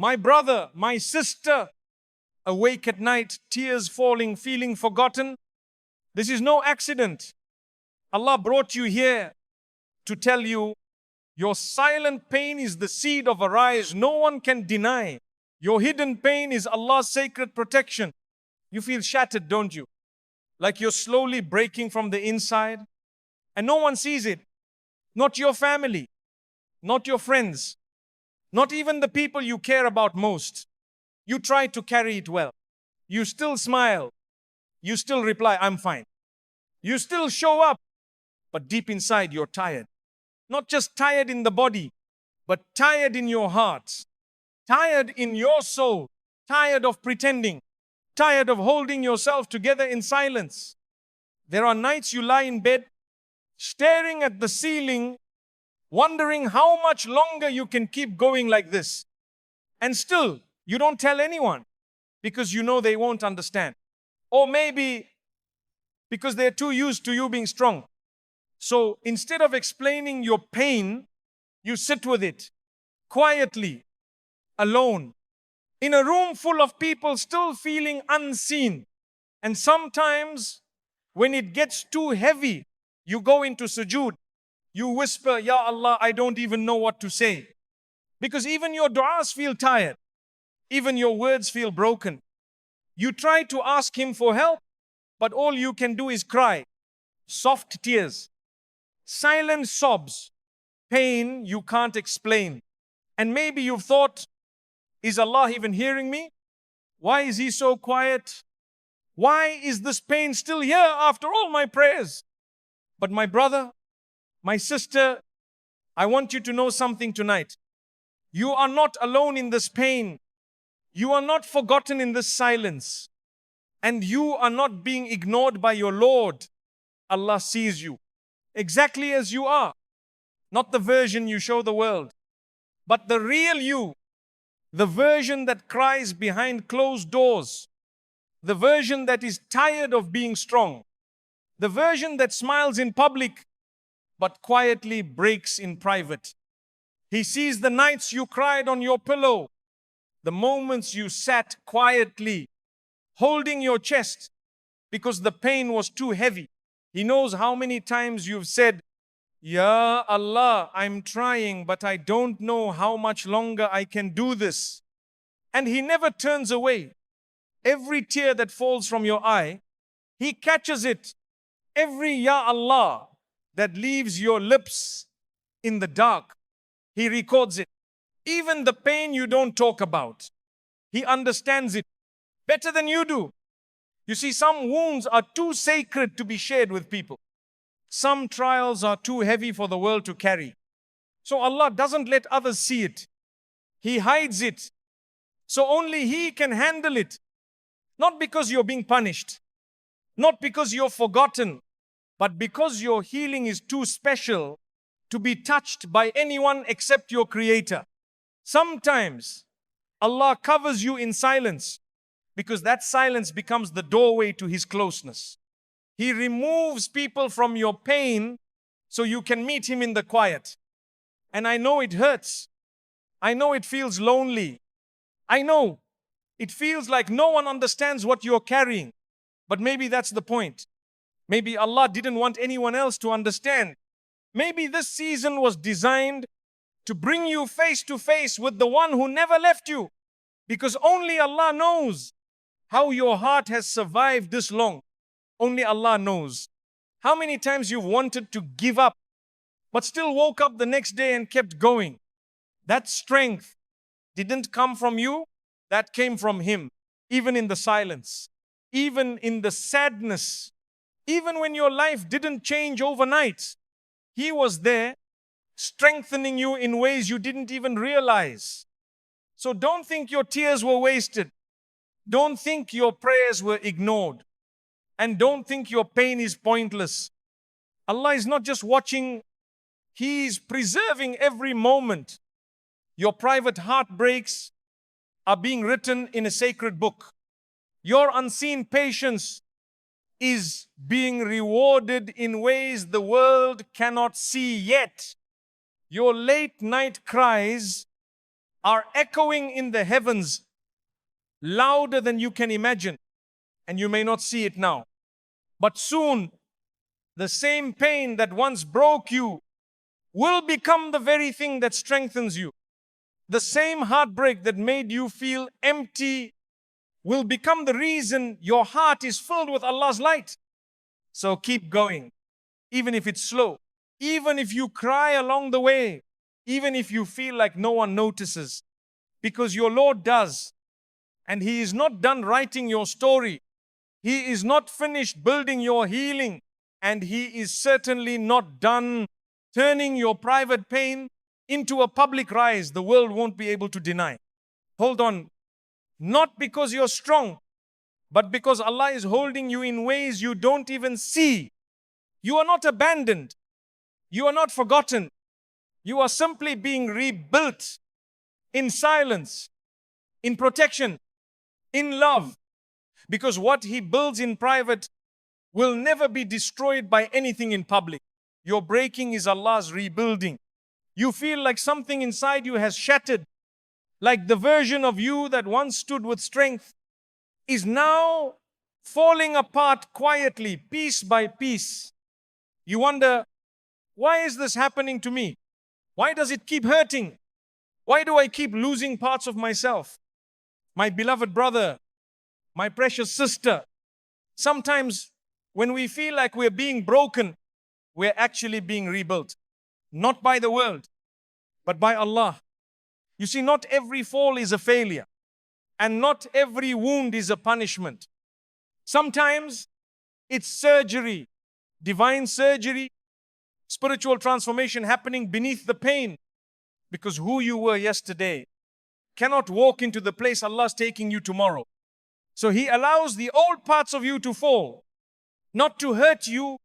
My brother, my sister, awake at night, tears falling, feeling forgotten. This is no accident. Allah brought you here to tell you your silent pain is the seed of a rise no one can deny. Your hidden pain is Allah's sacred protection. You feel shattered, don't you? Like you're slowly breaking from the inside, and no one sees it. Not your family, not your friends, not even the people you care about most. You try to carry it well. You still smile. You still reply, I'm fine. You still show up, but deep inside you're tired. Not just tired in the body, but tired in your heart. Tired in your soul. Tired of pretending. Tired of holding yourself together in silence. There are nights you lie in bed, staring at the ceiling, wondering how much longer you can keep going like this. And still, you don't tell anyone because you know they won't understand. Or maybe because they're too used to you being strong. So instead of explaining your pain, you sit with it quietly, alone, in a room full of people still feeling unseen. And sometimes when it gets too heavy, you go into sujood. You whisper, Ya Allah, I don't even know what to say. Because even your du'as feel tired. Even your words feel broken. You try to ask Him for help, but all you can do is cry. Soft tears. Silent sobs. Pain you can't explain. And maybe you've thought, is Allah even hearing me? Why is He so quiet? Why is this pain still here after all my prayers? But my brother, my sister, I want you to know something tonight. You are not alone in this pain. You are not forgotten in this silence. And you are not being ignored by your Lord. Allah sees you exactly as you are. Not the version you show the world, but the real you. The version that cries behind closed doors. The version that is tired of being strong. The version that smiles in public but quietly breaks in private. He sees the nights you cried on your pillow, the moments you sat quietly, holding your chest because the pain was too heavy. He knows how many times you've said, Ya Allah, I'm trying, but I don't know how much longer I can do this. And He never turns away. Every tear that falls from your eye, He catches it. Every Ya Allah that leaves your lips in the dark, He records it. Even the pain you don't talk about, He understands it better than you do. You see, some wounds are too sacred to be shared with people. Some trials are too heavy for the world to carry. So Allah doesn't let others see it. He hides it. So only He can handle it. Not because you're being punished, not because you're forgotten, but because your healing is too special to be touched by anyone except your Creator. Sometimes Allah covers you in silence because that silence becomes the doorway to His closeness. He removes people from your pain so you can meet Him in the quiet. And I know it hurts. I know it feels lonely. I know it feels like no one understands what you're carrying. But maybe that's the point. Maybe Allah didn't want anyone else to understand. Maybe this season was designed to bring you face to face with the one who never left you. Because only Allah knows how your heart has survived this long. Only Allah knows how many times you've wanted to give up, but still woke up the next day and kept going. That strength didn't come from you, that came from Him. Even in the silence, even in the sadness, even when your life didn't change overnight, He was there strengthening you in ways you didn't even realize. So don't think your tears were wasted. Don't think your prayers were ignored. And don't think your pain is pointless. Allah is not just watching, He is preserving every moment. Your private heartbreaks are being written in a sacred book. Your unseen patience is being rewarded in ways the world cannot see yet. Your late night cries are echoing in the heavens louder than you can imagine, and you may not see it now. But soon, the same pain that once broke you will become the very thing that strengthens you. The same heartbreak that made you feel empty will become the reason your heart is filled with Allah's light. So keep going, even if it's slow, even if you cry along the way, even if you feel like no one notices, because your Lord does. And He is not done writing your story. He is not finished building your healing. And He is certainly not done turning your private pain into a public rise the world won't be able to deny. Hold on. Not because you're strong, but because Allah is holding you in ways you don't even see. You are not abandoned. You are not forgotten. You are simply being rebuilt in silence, in protection, in love. Because what He builds in private will never be destroyed by anything in public. Your breaking is Allah's rebuilding. You feel like something inside you has shattered, like the version of you that once stood with strength is now falling apart quietly, piece by piece. You wonder, why is this happening to me? Why does it keep hurting? Why do I keep losing parts of myself? My beloved brother, my precious sister, sometimes when we feel like we're being broken, we're actually being rebuilt. Not by the world, but by Allah. You see, not every fall is a failure, and not every wound is a punishment. Sometimes it's surgery, divine surgery, spiritual transformation happening beneath the pain, because who you were yesterday cannot walk into the place Allah's taking you tomorrow. So He allows the old parts of you to fall, not to hurt you,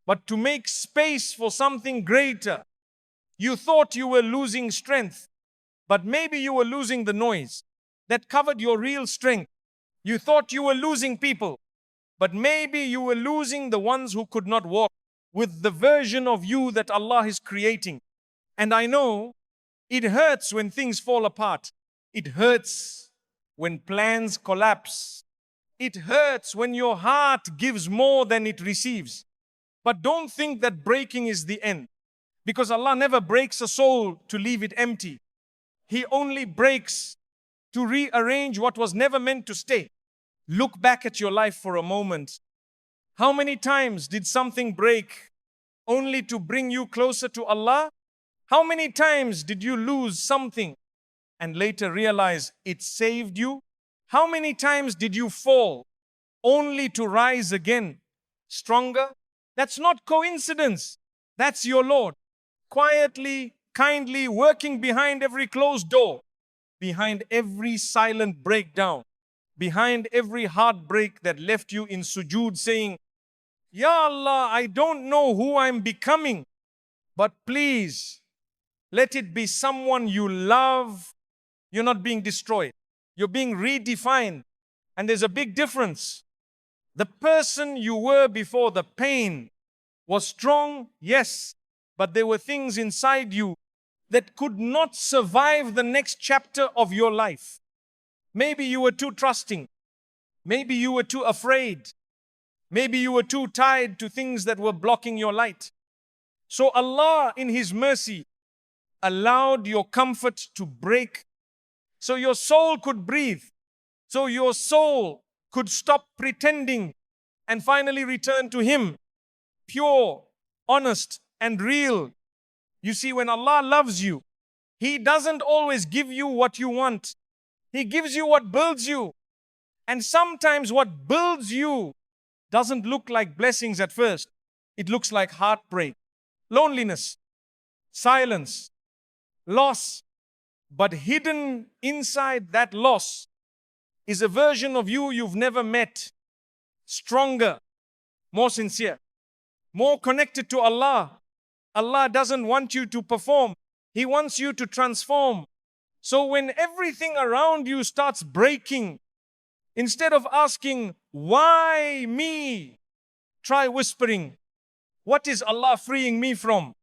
but to make space for something greater. You thought you were losing strength, but maybe you were losing the noise that covered your real strength. You thought you were losing people, but maybe you were losing the ones who could not walk with the version of you that Allah is creating. And I know it hurts when things fall apart. It hurts when plans collapse. It hurts when your heart gives more than it receives. But don't think that breaking is the end, because Allah never breaks a soul to leave it empty. He only breaks to rearrange what was never meant to stay. Look back at your life for a moment. How many times did something break only to bring you closer to Allah? How many times did you lose something and later realize it saved you? How many times did you fall only to rise again, stronger? That's not coincidence. That's your Lord, quietly, kindly working behind every closed door, behind every silent breakdown, behind every heartbreak that left you in sujood saying, Ya Allah, I don't know who I'm becoming, but please, let it be someone you love. You're not being destroyed. You're being redefined. And there's a big difference. The person you were before the pain was strong, yes, but there were things inside you that could not survive the next chapter of your life. Maybe you were too trusting. Maybe you were too afraid. Maybe you were too tied to things that were blocking your light. So Allah, in His mercy, allowed your comfort to break so your soul could breathe, so your soul could stop pretending and finally return to Him, pure, honest, and real. You see, when Allah loves you, He doesn't always give you what you want. He gives you what builds you. And sometimes what builds you doesn't look like blessings at first. It looks like heartbreak, loneliness, silence, loss. But hidden inside that loss is a version of you you've never met, stronger, more sincere, more connected to Allah. Allah doesn't want you to perform. He wants you to transform. So when everything around you starts breaking, instead of asking, why me? Try whispering, what is Allah freeing me from?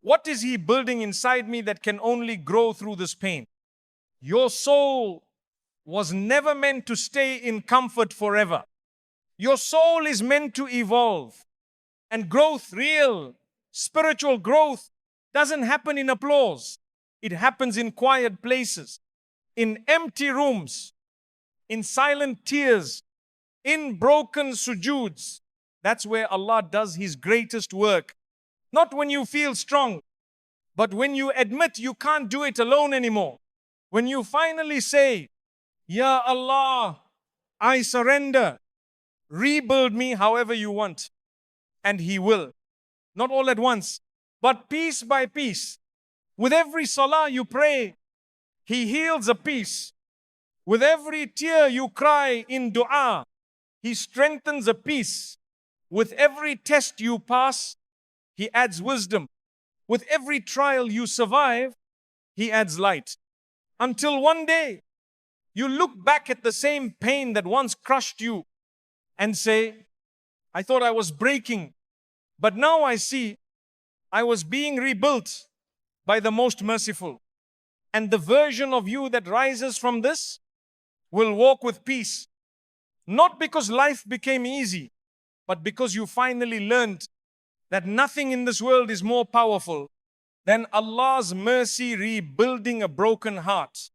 What is He building inside me that can only grow through this pain? Your soul was never meant to stay in comfort forever. Your soul is meant to evolve. And growth, real spiritual growth, doesn't happen in applause. It happens in quiet places, in empty rooms, in silent tears, in broken sujoods. That's where Allah does His greatest work. Not when you feel strong, but when you admit you can't do it alone anymore. When you finally say, Ya Allah, I surrender. Rebuild me however you want. And He will. Not all at once, but piece by piece. With every salah you pray, He heals a piece. With every tear you cry in dua, He strengthens a piece. With every test you pass, He adds wisdom. With every trial you survive, He adds light. Until one day, you look back at the same pain that once crushed you and say, I thought I was breaking, but now I see I was being rebuilt by the most merciful. And the version of you that rises from this will walk with peace. Not because life became easy, but because you finally learned that nothing in this world is more powerful than Allah's mercy rebuilding a broken heart.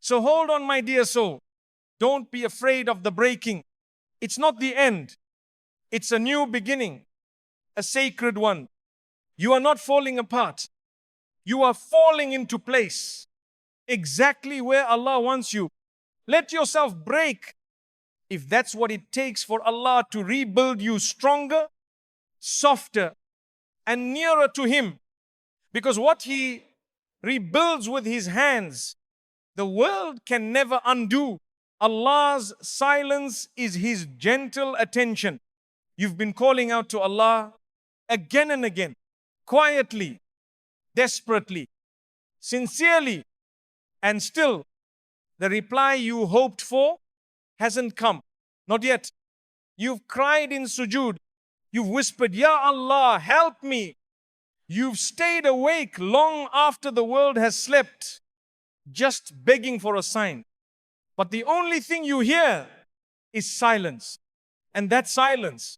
So hold on, my dear soul. Don't be afraid of the breaking. It's not the end. It's a new beginning, a sacred one. You are not falling apart. You are falling into place, exactly where Allah wants you. Let yourself break if that's what it takes for Allah to rebuild you stronger, softer, and nearer to Him. Because what He rebuilds with His hands, the world can never undo. Allah's silence is His gentle attention. You've been calling out to Allah again and again, quietly, desperately, sincerely, and still the reply you hoped for hasn't come. Not yet. You've cried in sujood. You've whispered, Ya Allah, help me. You've stayed awake long after the world has slept, just begging for a sign. But the only thing you hear is silence. And that silence,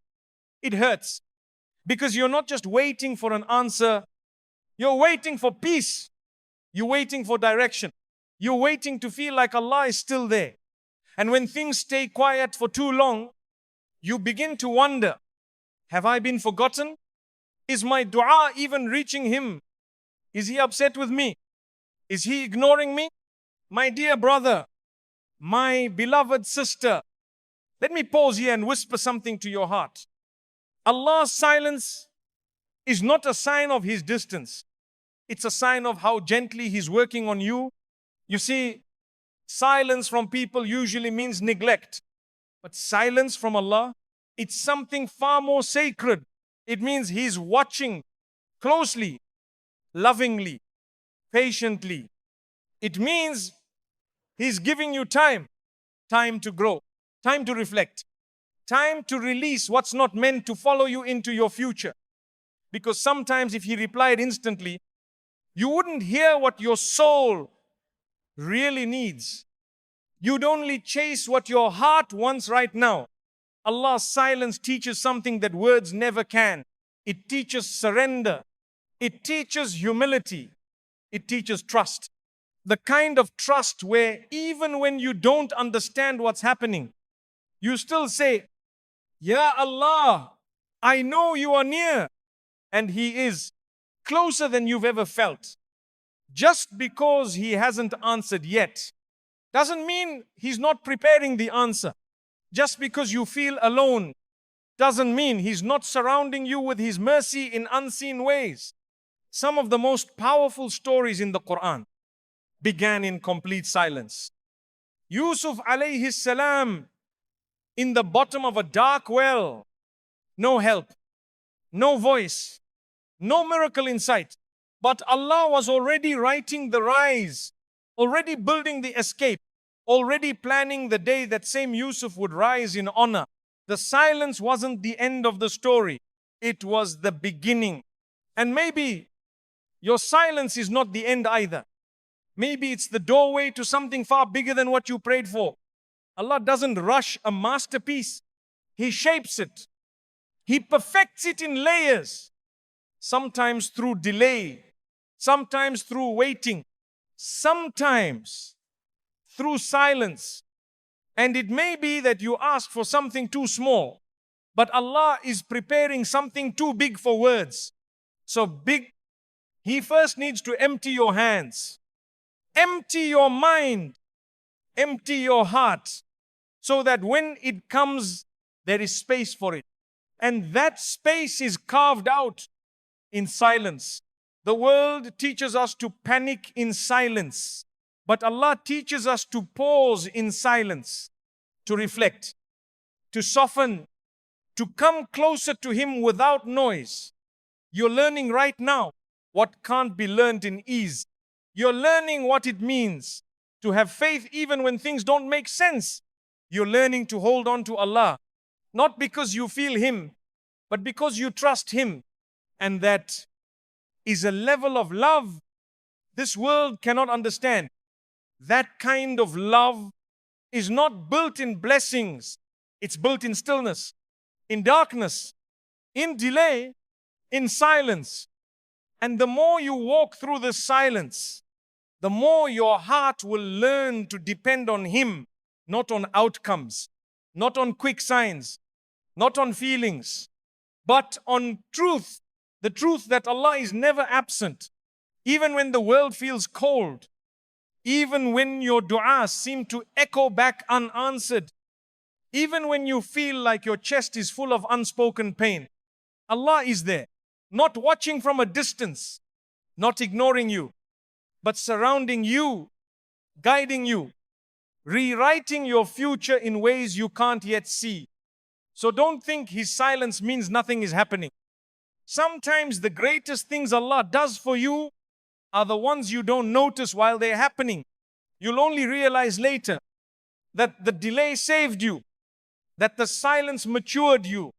it hurts. Because you're not just waiting for an answer, you're waiting for peace. You're waiting for direction. You're waiting to feel like Allah is still there. And when things stay quiet for too long, you begin to wonder, have I been forgotten? Is my dua even reaching Him? Is He upset with me? Is He ignoring me? My dear brother, my beloved sister, let me pause here and whisper something to your heart. Allah's silence is not a sign of His distance. It's a sign of how gently He's working on you. You see, silence from people usually means neglect. But silence from Allah, it's something far more sacred. It means He's watching closely, lovingly, patiently. It means He's giving you time to grow, time to reflect, time to release what's not meant to follow you into your future. Because sometimes if He replied instantly, you wouldn't hear what your soul really needs. You'd only chase what your heart wants right now. Allah's silence teaches something that words never can. It teaches surrender. It teaches humility. It teaches trust. The kind of trust where even when you don't understand what's happening, you still say, Ya Allah, I know you are near. And He is closer than you've ever felt. Just because He hasn't answered yet doesn't mean He's not preparing the answer. Just because you feel alone doesn't mean He's not surrounding you with His mercy in unseen ways. Some of the most powerful stories in the Quran began in complete silence. Yusuf alayhi salam in the bottom of a dark well. No help, no voice, no miracle in sight. But Allah was already writing the rise, already building the escape, already planning the day that same Yusuf would rise in honor. The silence wasn't the end of the story. It was the beginning. And maybe your silence is not the end either. Maybe it's the doorway to something far bigger than what you prayed for. Allah doesn't rush a masterpiece. He shapes it. He perfects it in layers. Sometimes through delay, sometimes through waiting, sometimes through silence. And it may be that you ask for something too small, but Allah is preparing something too big for words. So big, He first needs to empty your hands, empty your mind, empty your heart, so that when it comes, there is space for it. And that space is carved out in silence. The world teaches us to panic in silence, but Allah teaches us to pause in silence, to reflect, to soften, to come closer to Him without noise. You're learning right now what can't be learned in ease. You're learning what it means to have faith even when things don't make sense. You're learning to hold on to Allah, not because you feel Him, but because you trust Him. And that is a level of love this world cannot understand. That kind of love is not built in blessings. It's built in stillness, in darkness, in delay, in silence. And the more you walk through the silence, the more your heart will learn to depend on Him, not on outcomes, not on quick signs, not on feelings, but on truth. The truth that Allah is never absent, even when the world feels cold, even when your du'as seem to echo back unanswered, even when you feel like your chest is full of unspoken pain. Allah is there, not watching from a distance, not ignoring you, but surrounding you, guiding you, rewriting your future in ways you can't yet see. So don't think His silence means nothing is happening. Sometimes the greatest things Allah does for you are the ones you don't notice while they're happening. You'll only realize later that the delay saved you, that the silence matured you,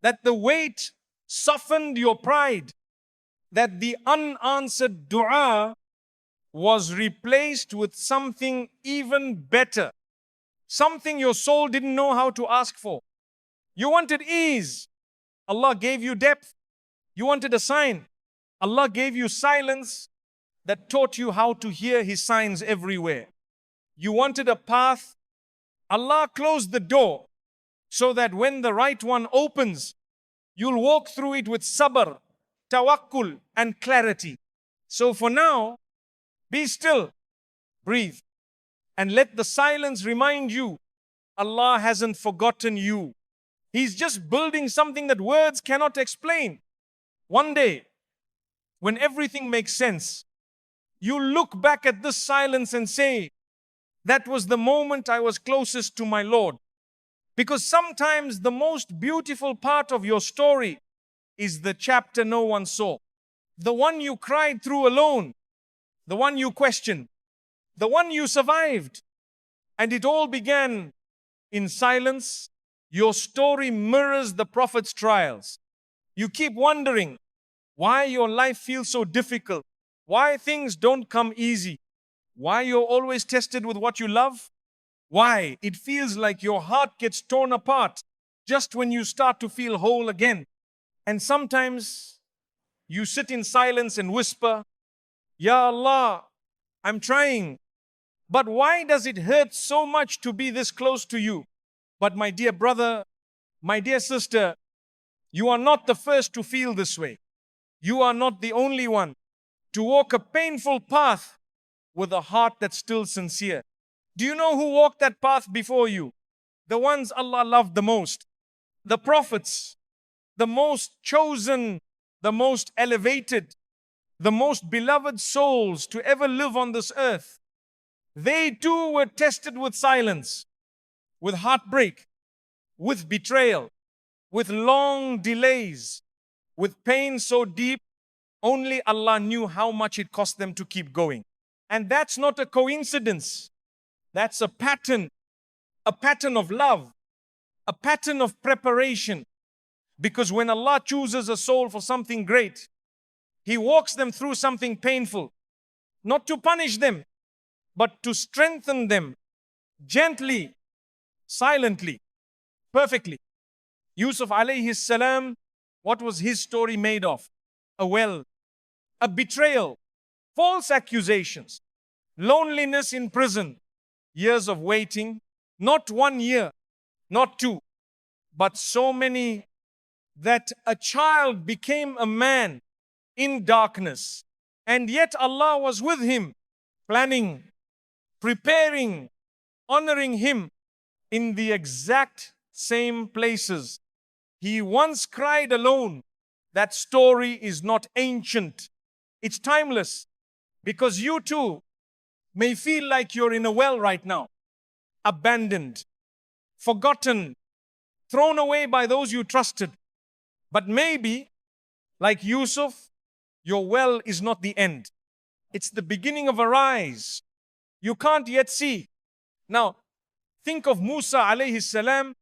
that the weight softened your pride, that the unanswered dua was replaced with something even better, something your soul didn't know how to ask for. You wanted ease, Allah gave you depth. You wanted a sign, Allah gave you silence that taught you how to hear His signs everywhere. You wanted a path, Allah closed the door so that when the right one opens, you'll walk through it with sabr, tawakkul, and clarity. So for now, be still, breathe, and let the silence remind you Allah hasn't forgotten you. He's just building something that words cannot explain. One day, when everything makes sense, you look back at this silence and say, that was the moment I was closest to my Lord. Because sometimes the most beautiful part of your story is the chapter no one saw. The one you cried through alone, the one you questioned, the one you survived. And it all began in silence. Your story mirrors the Prophet's trials. You keep wondering why your life feels so difficult, why things don't come easy, why you're always tested with what you love, why it feels like your heart gets torn apart just when you start to feel whole again. And sometimes you sit in silence and whisper, Ya Allah, I'm trying, but why does it hurt so much to be this close to you? But my dear brother, my dear sister, you are not the first to feel this way. You are not the only one to walk a painful path with a heart that's still sincere. Do you know who walked that path before you? The ones Allah loved the most. The prophets, the most chosen, the most elevated, the most beloved souls to ever live on this earth. They too were tested with silence, with heartbreak, with betrayal, with long delays, with pain so deep, only Allah knew how much it cost them to keep going. And that's not a coincidence. That's a pattern of love, a pattern of preparation. Because when Allah chooses a soul for something great, He walks them through something painful, not to punish them, but to strengthen them gently, silently, perfectly. Yusuf alayhi salam, what was his story made of? A well, a betrayal, false accusations, loneliness in prison, years of waiting, not 1 year, not two, but so many that a child became a man in darkness. And yet Allah was with him, planning, preparing, honoring him in the exact same places. He once cried alone. That story is not ancient. It's timeless, because you too may feel like you're in a well right now, abandoned, forgotten, thrown away by those you trusted. But maybe, like Yusuf, your well is not the end. It's the beginning of a rise you can't yet see. Now, think of Musa alayhi salam.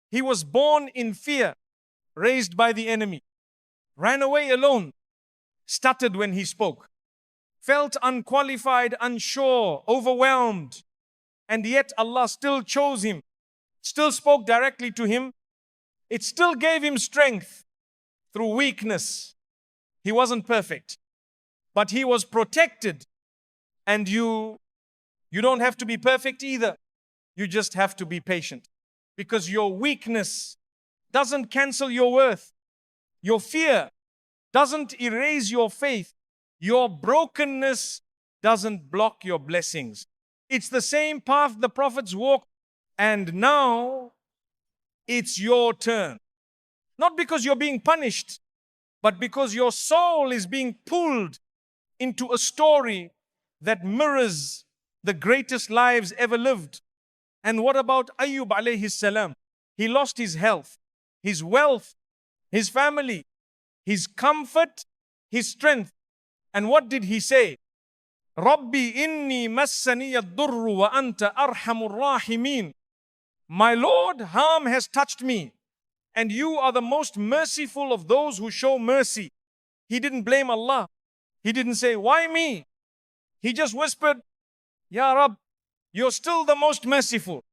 He was born in fear, raised by the enemy, ran away alone, stuttered when he spoke, felt unqualified, unsure, overwhelmed. And yet Allah still chose him, still spoke directly to him. It still gave him strength through weakness. He wasn't perfect, but he was protected. And you don't have to be perfect either. You just have to be patient, because your weakness doesn't cancel your worth. Your fear doesn't erase your faith. Your brokenness doesn't block your blessings. It's the same path the prophets walked, and now it's your turn. Not because you're being punished, but because your soul is being pulled into a story that mirrors the greatest lives ever lived. And what about Ayyub alayhi salam? He lost his health, his wealth, his family, his comfort, his strength. And what did he say? Rabbi inni massani ad-durru wa anta arhamur rahimin. My Lord, harm has touched me, and you are the most merciful of those who show mercy. He didn't blame Allah. He didn't say, why me? He just whispered, Ya Rab, you're still the most merciful.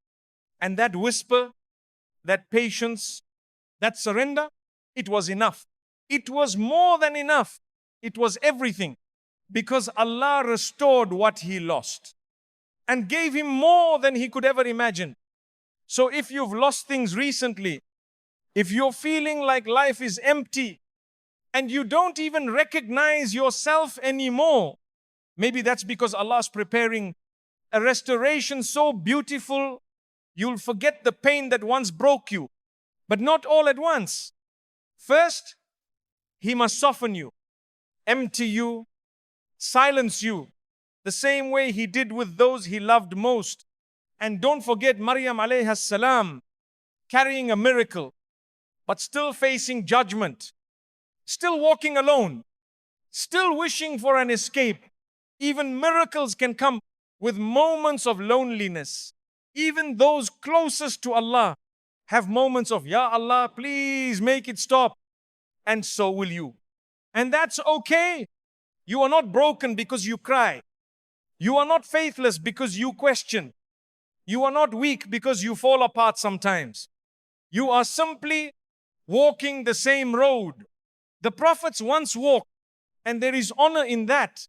And that whisper, that patience, that surrender, it was enough. It was more than enough. It was everything, because Allah restored what he lost and gave him more than he could ever imagine. So if you've lost things recently, if you're feeling like life is empty and you don't even recognize yourself anymore, maybe that's because Allah's preparing a restoration so beautiful, you'll forget the pain that once broke you, but not all at once. First, He must soften you, empty you, silence you, the same way He did with those He loved most. And don't forget Maryam alayhi salam, carrying a miracle, but still facing judgment, still walking alone, still wishing for an escape. Even miracles can come with moments of loneliness. Even those closest to Allah have moments of, Ya Allah, please make it stop. And so will you. And that's okay. You are not broken because you cry. You are not faithless because you question. You are not weak because you fall apart sometimes. You are simply walking the same road the prophets once walked, and there is honor in that.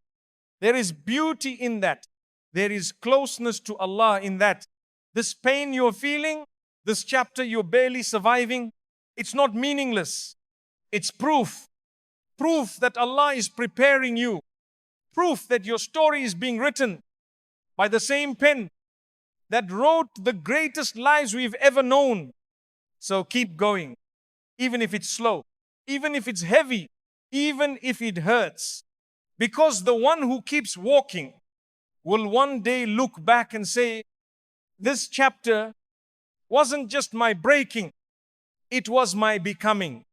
There is beauty in that. There is closeness to Allah in that. This pain you're feeling, this chapter you're barely surviving, it's not meaningless. It's proof. Proof that Allah is preparing you. Proof that your story is being written by the same pen that wrote the greatest lives we've ever known. So keep going, even if it's slow, even if it's heavy, even if it hurts. Because the one who keeps walking will one day look back and say, this chapter wasn't just my breaking, it was my becoming.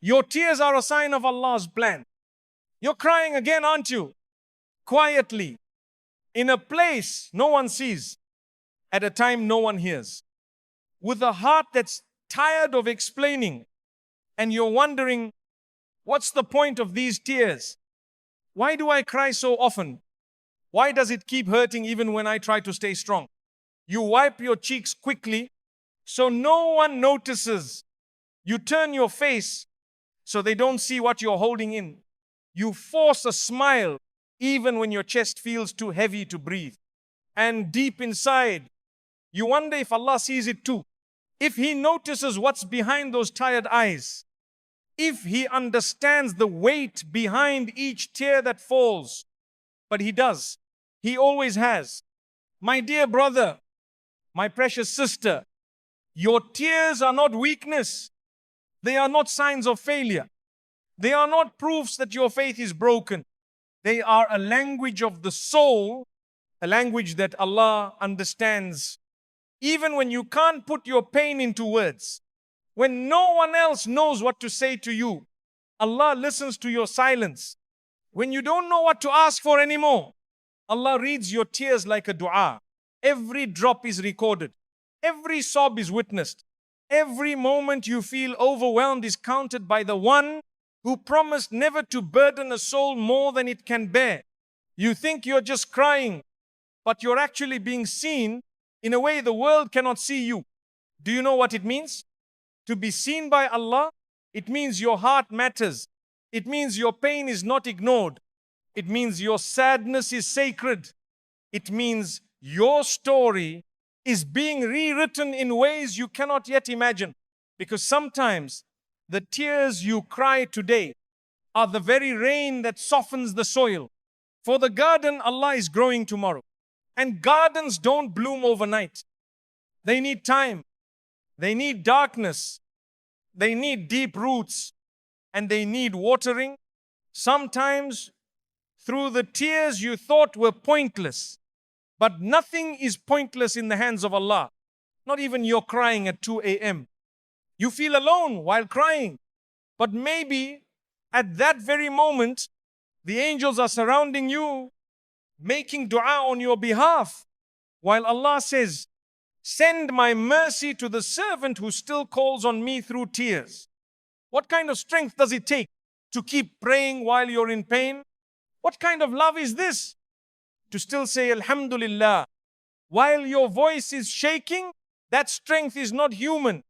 Your tears are a sign of Allah's plan. You're crying again, aren't you? Quietly, in a place no one sees, at a time no one hears, with a heart that's tired of explaining, and you're wondering, what's the point of these tears? Why do I cry so often? Why does it keep hurting even when I try to stay strong? You wipe your cheeks quickly so no one notices. You turn your face so they don't see what you're holding in. You force a smile even when your chest feels too heavy to breathe. And deep inside, you wonder if Allah sees it too. If He notices what's behind those tired eyes. If He understands the weight behind each tear that falls. But He does. He always has. My dear brother, my precious sister, your tears are not weakness. They are not signs of failure. They are not proofs that your faith is broken. They are a language of the soul, a language that Allah understands. Even when you can't put your pain into words, when no one else knows what to say to you, Allah listens to your silence. When you don't know what to ask for anymore, Allah reads your tears like a dua. Every drop is recorded. Every sob is witnessed. Every moment you feel overwhelmed is counted by the one who promised never to burden a soul more than it can bear. You think you're just crying, but you're actually being seen in a way the world cannot see you. Do you know what it means? To be seen by Allah, it means your heart matters. It means your pain is not ignored. It means your sadness is sacred. It means your story is being rewritten in ways you cannot yet imagine. Because sometimes the tears you cry today are the very rain that softens the soil. For the garden, Allah is growing tomorrow. And gardens don't bloom overnight. They need time. They need darkness. They need deep roots. And they need watering. Sometimes through the tears you thought were pointless. But nothing is pointless in the hands of Allah. Not even your crying at 2 a.m. You feel alone while crying. But maybe at that very moment, the angels are surrounding you, making dua on your behalf. While Allah says, send my mercy to the servant who still calls on me through tears. What kind of strength does it take to keep praying while you're in pain? What kind of love is this? To still say Alhamdulillah. While your voice is shaking, that strength is not human.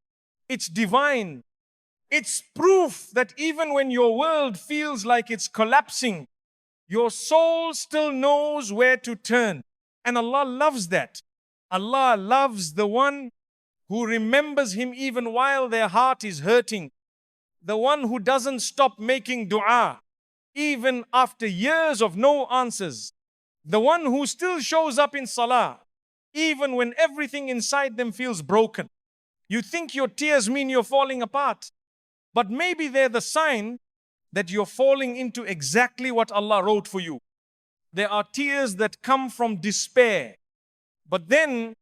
It's divine. It's proof that even when your world feels like it's collapsing, your soul still knows where to turn. And Allah loves that. Allah loves the one who remembers Him even while their heart is hurting. The one who doesn't stop making dua, even after years of no answers. The one who still shows up in salah, even when everything inside them feels broken. You think your tears mean you're falling apart, but maybe they're the sign that you're falling into exactly what Allah wrote for you. There are tears that come from despair, but then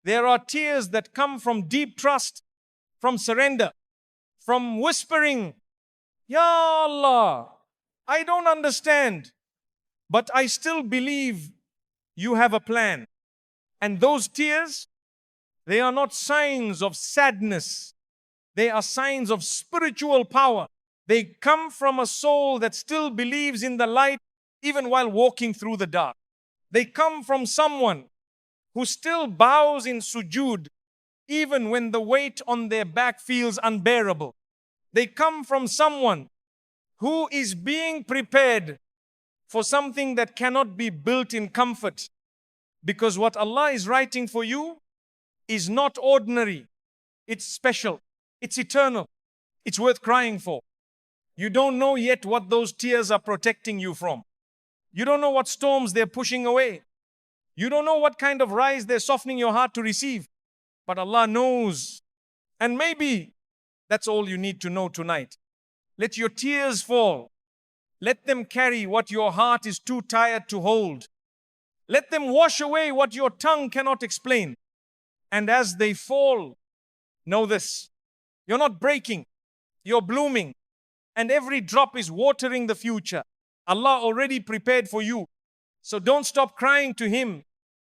there are tears that come from deep trust, from surrender, from whispering, Ya Allah, I don't understand, but I still believe you have a plan. And those tears, they are not signs of sadness. They are signs of spiritual power. They come from a soul that still believes in the light even while walking through the dark. They come from someone who still bows in sujood even when the weight on their back feels unbearable. They come from someone who is being prepared for something that cannot be built in comfort. Because what Allah is writing for you is not ordinary. It's special. It's eternal. It's worth crying for. You don't know yet what those tears are protecting you from. You don't know what storms they're pushing away. You don't know what kind of rise they're softening your heart to receive. But Allah knows. And maybe that's all you need to know tonight. Let your tears fall. Let them carry what your heart is too tired to hold. Let them wash away what your tongue cannot explain. And as they fall, know this. You're not breaking. You're blooming. And every drop is watering the future. Allah already prepared for you. So don't stop crying to Him.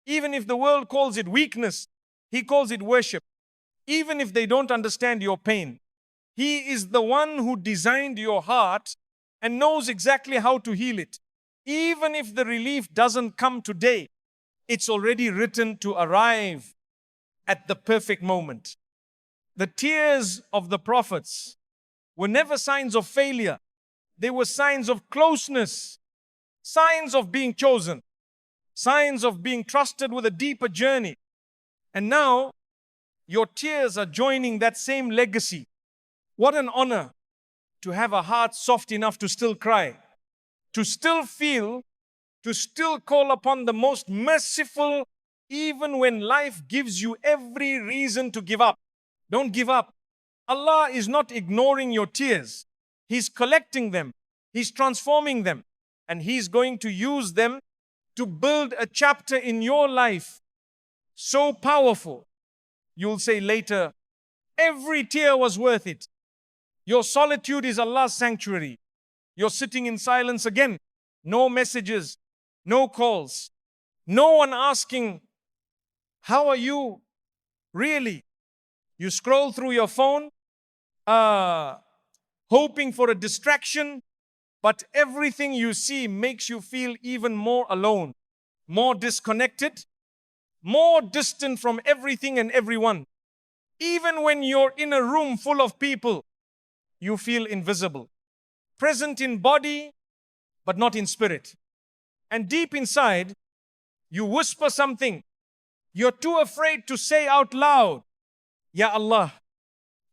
Even if the world calls it weakness, He calls it worship. Even if they don't understand your pain, He is the one who designed your heart and knows exactly how to heal it. Even if the relief doesn't come today, it's already written to arrive at the perfect moment. The tears of the prophets were never signs of failure. They were signs of closeness, signs of being chosen, signs of being trusted with a deeper journey. And now, your tears are joining that same legacy. What an honor to have a heart soft enough to still cry, to still feel, to still call upon the most merciful, even when life gives you every reason to give up. Don't give up. Allah is not ignoring your tears. He's collecting them. He's transforming them. And He's going to use them to build a chapter in your life so powerful. You'll say later, every tear was worth it. Your solitude is Allah's sanctuary. You're sitting in silence again. No messages, no calls, no one asking, how are you? Really? You scroll through your phone, hoping for a distraction, but everything you see makes you feel even more alone, more disconnected, more distant from everything and everyone. Even when you're in a room full of people, you feel invisible, present in body, but not in spirit. And deep inside, you whisper something you're too afraid to say out loud. Ya Allah,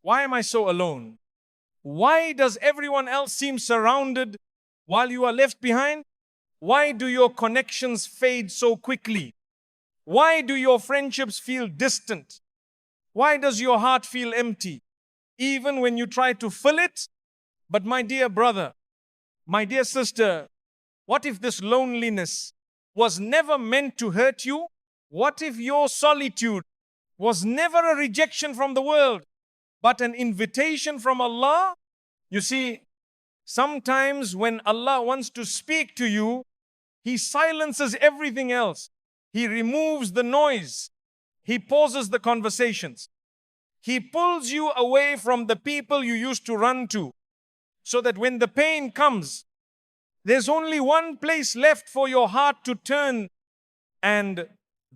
why am I so alone? Why does everyone else seem surrounded while you are left behind? Why do your connections fade so quickly? Why do your friendships feel distant? Why does your heart feel empty, even when you try to fill it? But my dear brother, my dear sister, what if this loneliness was never meant to hurt you? What if your solitude was never a rejection from the world, but an invitation from Allah? You see, sometimes when Allah wants to speak to you, He silences everything else. He removes the noise. He pauses the conversations. He pulls you away from the people you used to run to, so that when the pain comes, there's only one place left for your heart to turn, and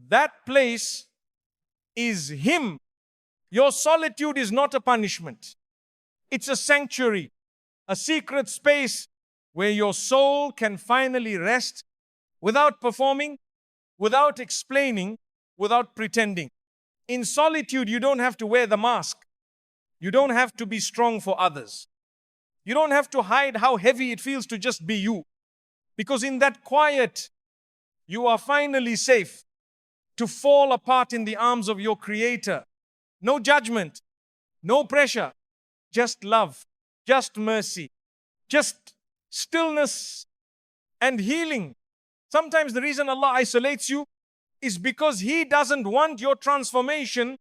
that place is Him. Your solitude is not a punishment. It's a sanctuary, a secret space where your soul can finally rest without performing, without explaining, without pretending. In solitude, you don't have to wear the mask. You don't have to be strong for others. You don't have to hide how heavy it feels to just be you. Because in that quiet, you are finally safe to fall apart in the arms of your Creator. No judgment, no pressure, just love, just mercy, just stillness and healing. Sometimes the reason Allah isolates you is because He doesn't want your transformation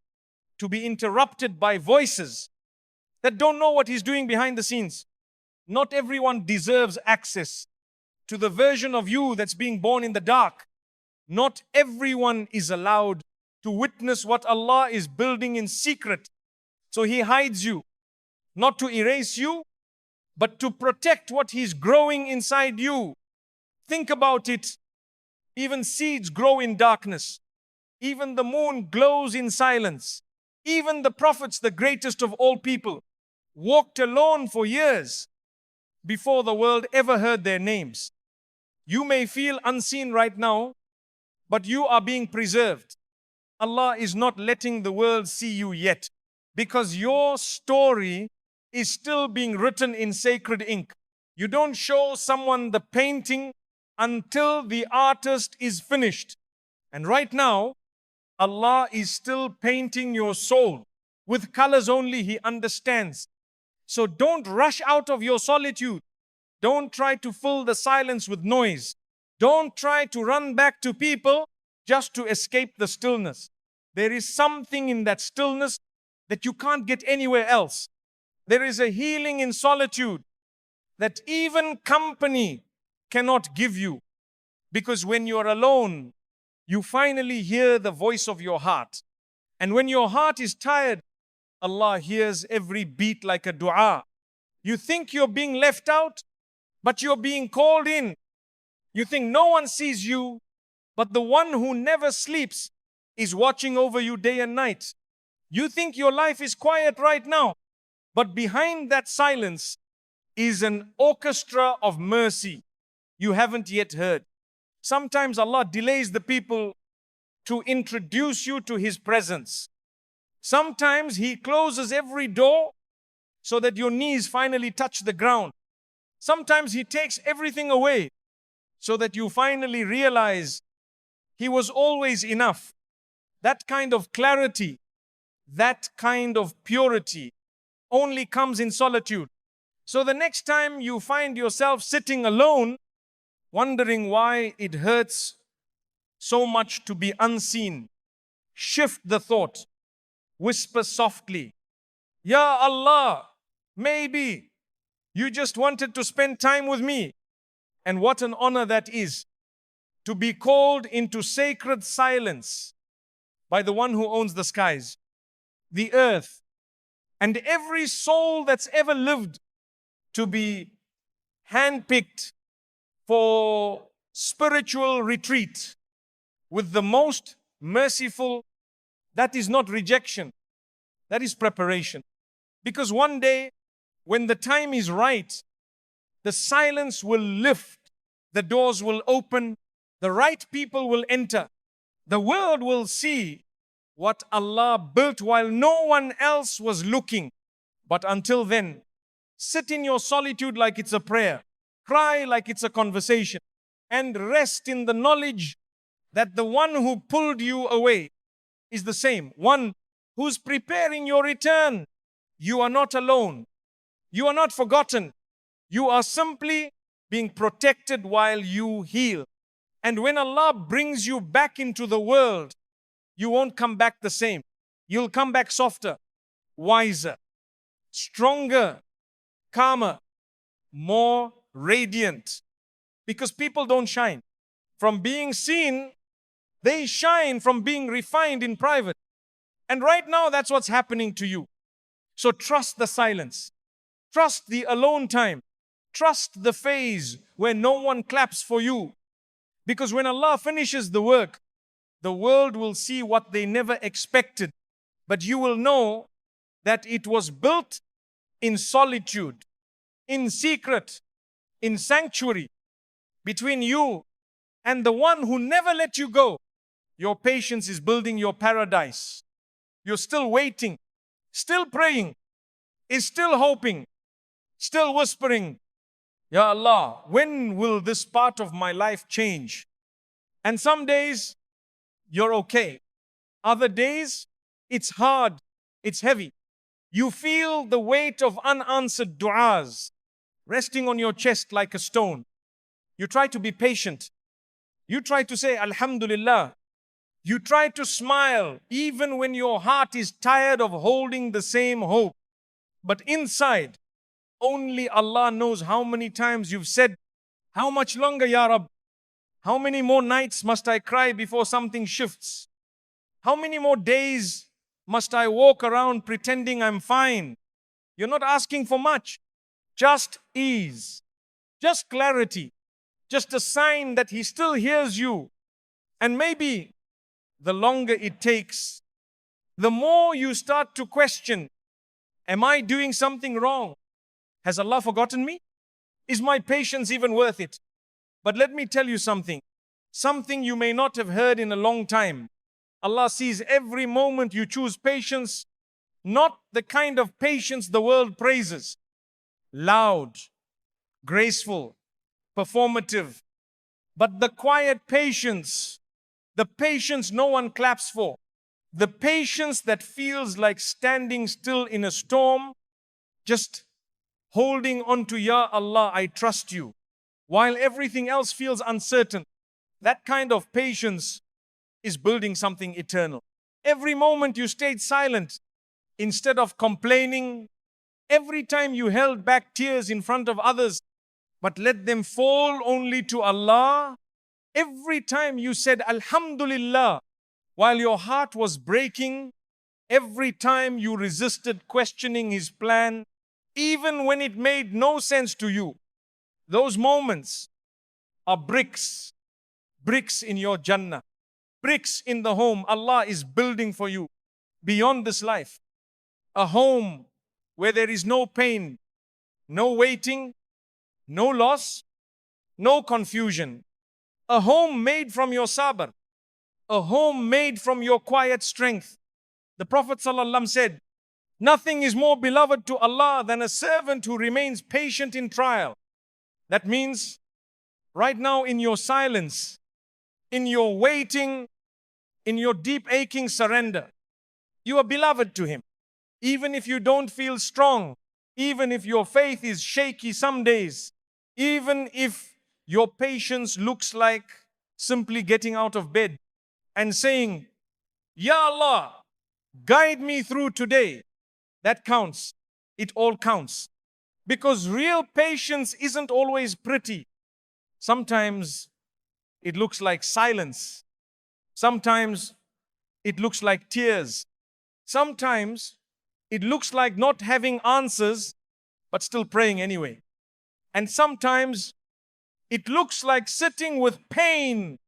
to be interrupted by voices that don't know what He's doing behind the scenes. Not everyone deserves access to the version of you that's being born in the dark. Not everyone is allowed to witness what Allah is building in secret. So He hides you, not to erase you, but to protect what He's growing inside you. Think about it. Even seeds grow in darkness. Even the moon glows in silence. Even the prophets, the greatest of all people, walked alone for years before the world ever heard their names. You may feel unseen right now, but you are being preserved. Allah is not letting the world see you yet, because your story is still being written in sacred ink. You don't show someone the painting until the artist is finished. And right now, Allah is still painting your soul with colors only He understands. So don't rush out of your solitude. Don't try to fill the silence with noise. Don't try to run back to people just to escape the stillness. There is something in that stillness that you can't get anywhere else. There is a healing in solitude that even company cannot give you. Because when you're alone, you finally hear the voice of your heart. And when your heart is tired, Allah hears every beat like a dua. You think you're being left out, but you're being called in. You think no one sees you, but the one who never sleeps is watching over you day and night. You think your life is quiet right now, but behind that silence is an orchestra of mercy you haven't yet heard. Sometimes Allah delays the people to introduce you to His presence. Sometimes He closes every door so that your knees finally touch the ground. Sometimes He takes everything away so that you finally realize He was always enough. That kind of clarity, that kind of purity only comes in solitude. So the next time you find yourself sitting alone, wondering why it hurts so much to be unseen, shift the thought. Whisper softly, Ya Allah, maybe you just wanted to spend time with me. And what an honor that is, to be called into sacred silence by the one who owns the skies, the earth, and every soul that's ever lived, to be handpicked for spiritual retreat with the most merciful. That is not rejection, that is preparation. Because one day, when the time is right, the silence will lift, the doors will open, the right people will enter. The world will see what Allah built while no one else was looking. But until then, sit in your solitude like it's a prayer, cry like it's a conversation, and rest in the knowledge that the one who pulled you away is the same one who's preparing your return. You are not alone. You are not forgotten. You are simply being protected while you heal. And when Allah brings you back into the world, you won't come back the same. You'll come back softer, wiser, stronger, calmer, more radiant. Because people don't shine from being seen, they shine from being refined in private. And right now, that's what's happening to you. So trust the silence. Trust the alone time. Trust the phase where no one claps for you. Because when Allah finishes the work, the world will see what they never expected. But you will know that it was built in solitude, in secret, in sanctuary, between you and the one who never let you go. Your patience is building your paradise. You're still waiting, still praying, is still hoping, still whispering, Ya Allah, when will this part of my life change? And some days, you're okay. Other days, it's hard, it's heavy. You feel the weight of unanswered du'as resting on your chest like a stone. You try to be patient. You try to say, Alhamdulillah. You try to smile even when your heart is tired of holding the same hope. But inside, only Allah knows how many times you've said, how much longer, Ya Rab? How many more nights must I cry before something shifts? How many more days must I walk around pretending I'm fine? You're not asking for much, just ease, just clarity, just a sign that He still hears you. And maybe the longer it takes, the more you start to question, am I doing something wrong? Has Allah forgotten me? Is my patience even worth it? But let me tell you something you may not have heard in a long time. Allah sees every moment you choose patience, not the kind of patience the world praises. Loud, graceful, performative, but the quiet patience, the patience no one claps for, the patience that feels like standing still in a storm, just holding on to Ya Allah, I trust you, while everything else feels uncertain. That kind of patience is building something eternal. Every moment you stayed silent instead of complaining, every time you held back tears in front of others, but let them fall only to Allah, every time you said Alhamdulillah while your heart was breaking, every time you resisted questioning His plan, even when it made no sense to you, those moments are bricks, bricks in your Jannah, bricks in the home Allah is building for you beyond this life. A home where there is no pain, no waiting, no loss, no confusion. A home made from your sabr, a home made from your quiet strength. The Prophet ﷺ said, nothing is more beloved to Allah than a servant who remains patient in trial. That means right now in your silence, in your waiting, in your deep aching surrender, you are beloved to Him. Even if you don't feel strong, even if your faith is shaky some days, even if your patience looks like simply getting out of bed and saying, Ya Allah, guide me through today. That counts. It all counts. Because real patience isn't always pretty. Sometimes it looks like silence. Sometimes it looks like tears. Sometimes it looks like not having answers, but still praying anyway. And sometimes it looks like sitting with pain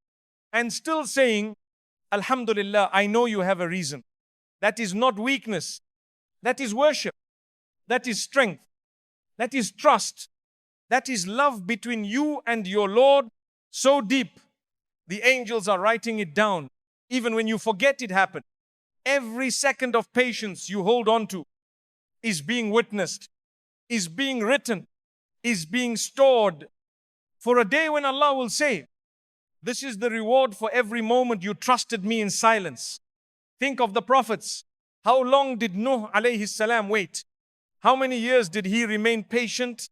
and still saying, Alhamdulillah, I know you have a reason. That is not weakness. That is worship. That is strength. That is trust. That is love between you and your Lord so deep. The angels are writing it down. Even when you forget it happened. Every second of patience you hold on to is being witnessed, is being written, is being stored for a day when Allah will say, this is the reward for every moment you trusted me in silence. Think of the prophets. How long did Nuh alayhi salam wait? How many years did he remain patient,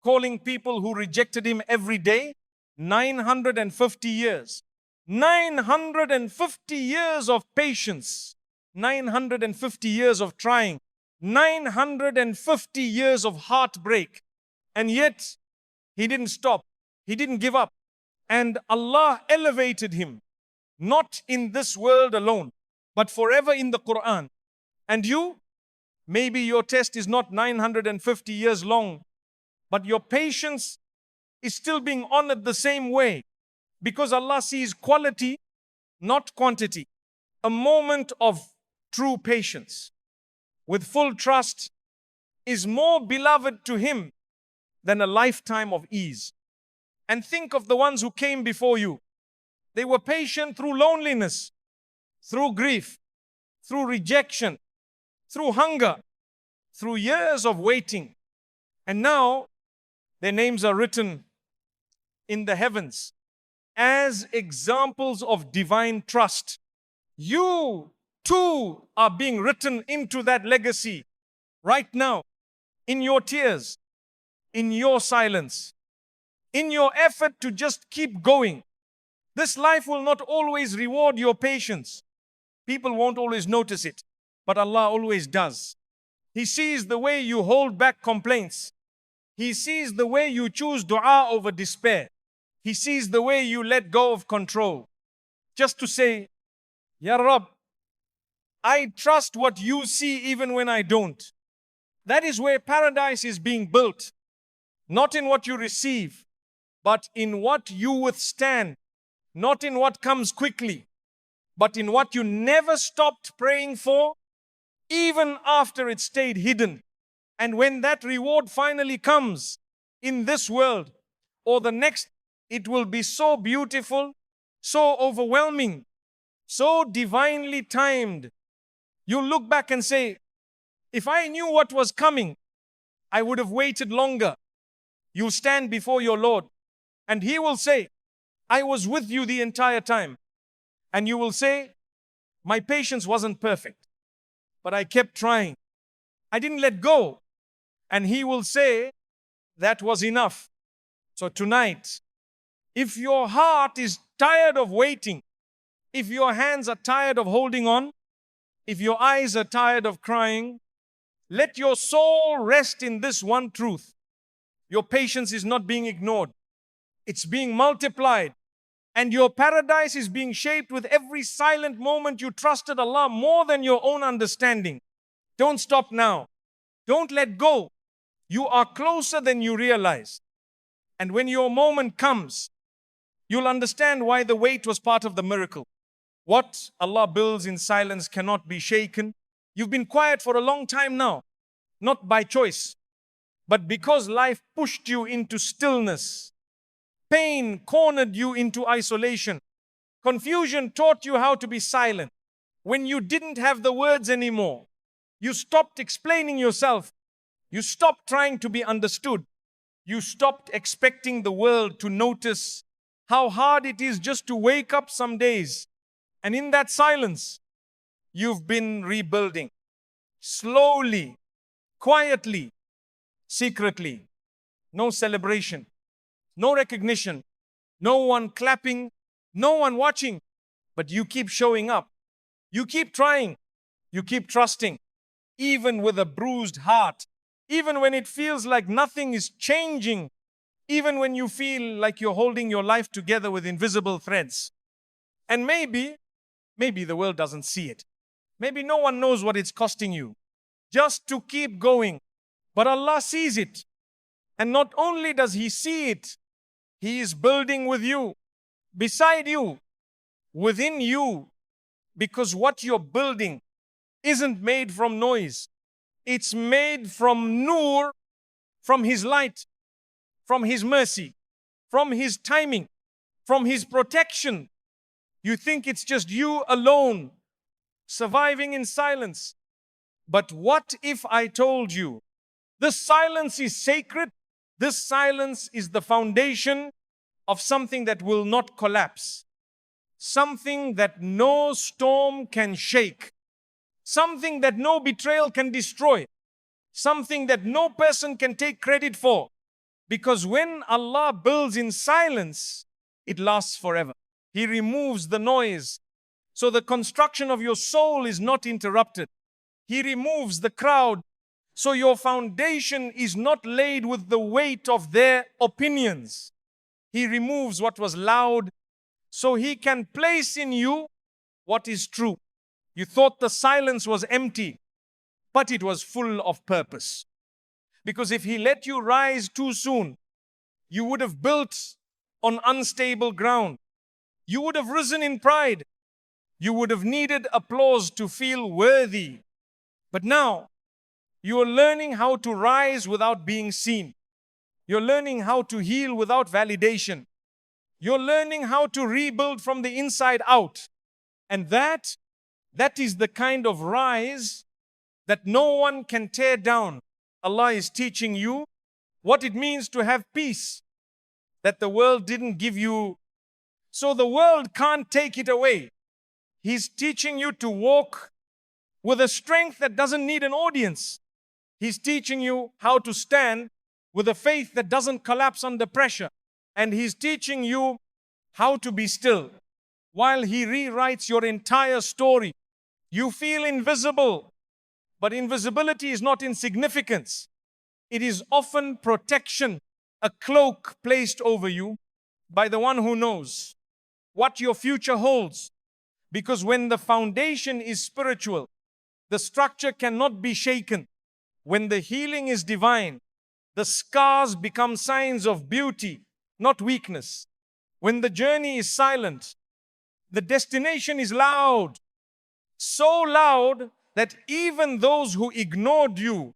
calling people who rejected him every day? 950 years. 950 years of patience. 950 years of trying. 950 years of heartbreak. And yet, he didn't stop. He didn't give up. And Allah elevated him, not in this world alone, but forever in the Quran. And you, maybe your test is not 950 years long, but your patience is still being honored the same way, because Allah sees quality, not quantity. A moment of true patience with full trust is more beloved to Him than a lifetime of ease. And think of the ones who came before you. They were patient through loneliness, through grief, through rejection, through hunger, through years of waiting. And now their names are written in the heavens as examples of divine trust. You too are being written into that legacy right now, in your tears, in your silence, in your effort to just keep going. This life will not always reward your patience. People won't always notice it, but Allah always does. He sees the way you hold back complaints. He sees the way you choose dua over despair. He sees the way you let go of control. Just to say, Ya Rabb, I trust what you see even when I don't. That is where paradise is being built. Not in what you receive, but in what you withstand. Not in what comes quickly, but in what you never stopped praying for, even after it stayed hidden. And when that reward finally comes in this world or the next, it will be so beautiful, so overwhelming, so divinely timed. You'll look back and say, if I knew what was coming, I would have waited longer. You'll stand before your Lord and He will say, I was with you the entire time. And you will say, my patience wasn't perfect, but I kept trying. I didn't let go. And He will say, that was enough. So tonight, if your heart is tired of waiting, if your hands are tired of holding on, if your eyes are tired of crying, let your soul rest in this one truth. Your patience is not being ignored. It's being multiplied. And your paradise is being shaped with every silent moment you trusted Allah more than your own understanding. Don't stop now. Don't let go. You are closer than you realize. And when your moment comes, You'll understand why the wait was part of the miracle. What Allah builds in silence cannot be shaken. You've been quiet for a long time now, not by choice, but because life pushed you into stillness. Pain cornered you into isolation. Confusion taught you how to be silent. When you didn't have the words anymore, you stopped explaining yourself. You stopped trying to be understood. You stopped expecting the world to notice how hard it is just to wake up some days. And in that silence, you've been rebuilding. Slowly, quietly, secretly. No celebration, no recognition, no one clapping, no one watching. But you keep showing up. You keep trying. You keep trusting. Even with a bruised heart. Even when it feels like nothing is changing. Even when you feel like you're holding your life together with invisible threads. And maybe the world doesn't see it. Maybe no one knows what it's costing you. Just to keep going. But Allah sees it. And not only does He see it, He is building with you, beside you, within you. Because what you're building isn't made from noise. It's made from nur, from His light, from His mercy, from His timing, from His protection. You think it's just you alone, surviving in silence. But what if I told you, this silence is sacred? This silence is the foundation of something that will not collapse. Something that no storm can shake. Something that no betrayal can destroy. Something that no person can take credit for. Because when Allah builds in silence, it lasts forever. He removes the noise. So the construction of your soul is not interrupted. He removes the crowd. So your foundation is not laid with the weight of their opinions. He removes what was loud so He can place in you what is true. You thought the silence was empty, but it was full of purpose. Because if He let you rise too soon, you would have built on unstable ground. You would have risen in pride. You would have needed applause to feel worthy. But now, you are learning how to rise without being seen. You're learning how to heal without validation. You're learning how to rebuild from the inside out. And that is the kind of rise that no one can tear down. Allah is teaching you what it means to have peace that the world didn't give you. So the world can't take it away. He's teaching you to walk with a strength that doesn't need an audience. He's teaching you how to stand with a faith that doesn't collapse under pressure. And He's teaching you how to be still while He rewrites your entire story. You feel invisible, but invisibility is not insignificance. It is often protection, a cloak placed over you by the one who knows what your future holds. Because when the foundation is spiritual, the structure cannot be shaken. When the healing is divine, the scars become signs of beauty, not weakness. When the journey is silent, the destination is loud. So loud that even those who ignored you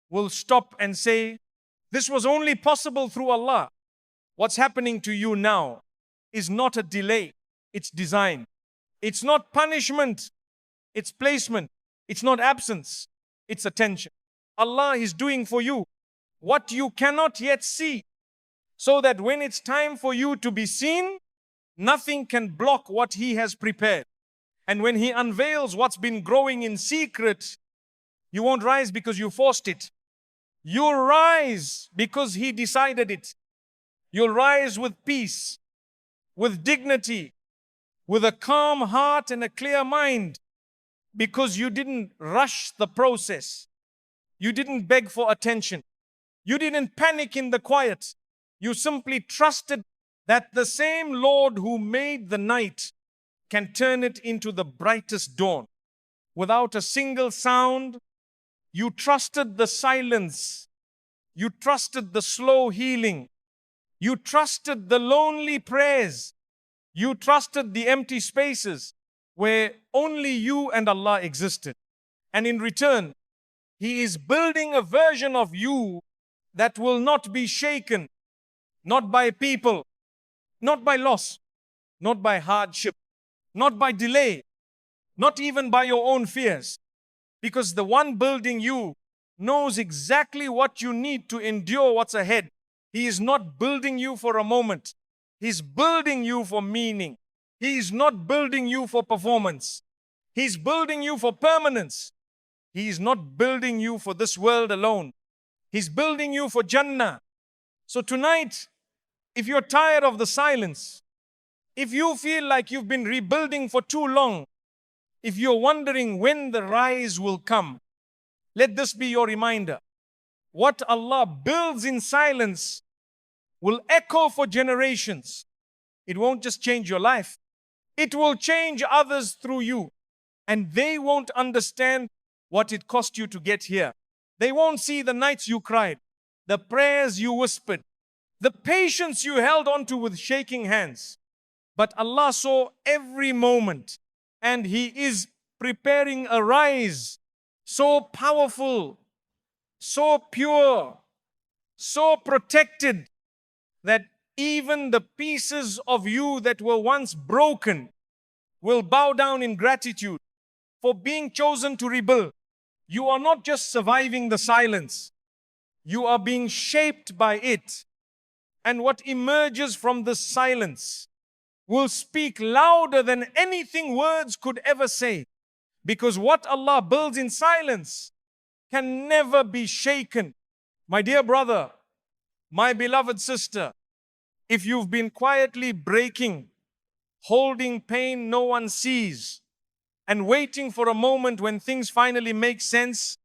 will stop and say, this was only possible through Allah. What's happening to you now is not a delay, it's design. It's not punishment, it's placement. It's not absence, it's attention. Allah is doing for you what you cannot yet see, so that when it's time for you to be seen, nothing can block what He has prepared. And when He unveils what's been growing in secret, you won't rise because you forced it. You'll rise because He decided it. You'll rise with peace, with dignity, with a calm heart and a clear mind, because you didn't rush the process. You didn't beg for attention. You didn't panic in the quiet. You simply trusted that the same Lord who made the night can turn it into the brightest dawn. Without a single sound, you trusted the silence. You trusted the slow healing. You trusted the lonely prayers. You trusted the empty spaces where only you and Allah existed. And in return, He is building a version of you that will not be shaken, not by people, not by loss, not by hardship, not by delay, not even by your own fears. Because the one building you knows exactly what you need to endure what's ahead. He is not building you for a moment. He's building you for meaning. He is not building you for performance. He's building you for permanence. He is not building you for this world alone. He's building you for Jannah. So tonight, if you're tired of the silence, if you feel like you've been rebuilding for too long, if you're wondering when the rise will come, let this be your reminder. What Allah builds in silence will echo for generations. It won't just change your life. It will change others through you. And they won't understand what it cost you to get here. They won't see the nights you cried, the prayers you whispered, the patience you held onto with shaking hands. But Allah saw every moment, and He is preparing a rise so powerful, so pure, so protected, that even the pieces of you that were once broken will bow down in gratitude for being chosen to rebuild. You are not just surviving the silence, you are being shaped by it. And what emerges from the silence will speak louder than anything words could ever say. Because what Allah builds in silence can never be shaken. My dear brother, my beloved sister, if you've been quietly breaking, holding pain no one sees, and waiting for a moment when things finally make sense,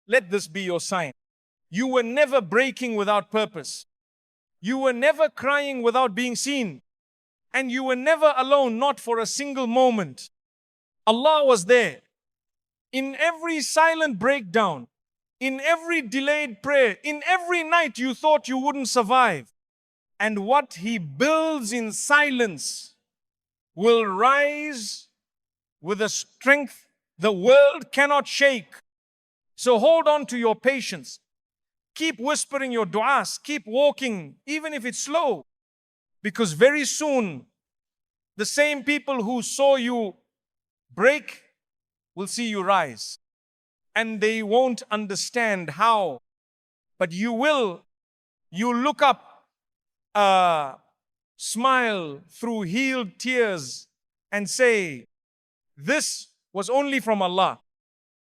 let this be your sign. You were never breaking without purpose. You were never crying without being seen. And you were never alone, not for a single moment. Allah was there. In every silent breakdown, in every delayed prayer, in every night you thought you wouldn't survive. And what He builds in silence will rise with a strength the world cannot shake. So hold on to your patience. Keep whispering your du'as. Keep walking, even if it's slow. Because very soon, the same people who saw you break will see you rise. And they won't understand how. But you will. You look up, smile through healed tears and say, this was only from Allah.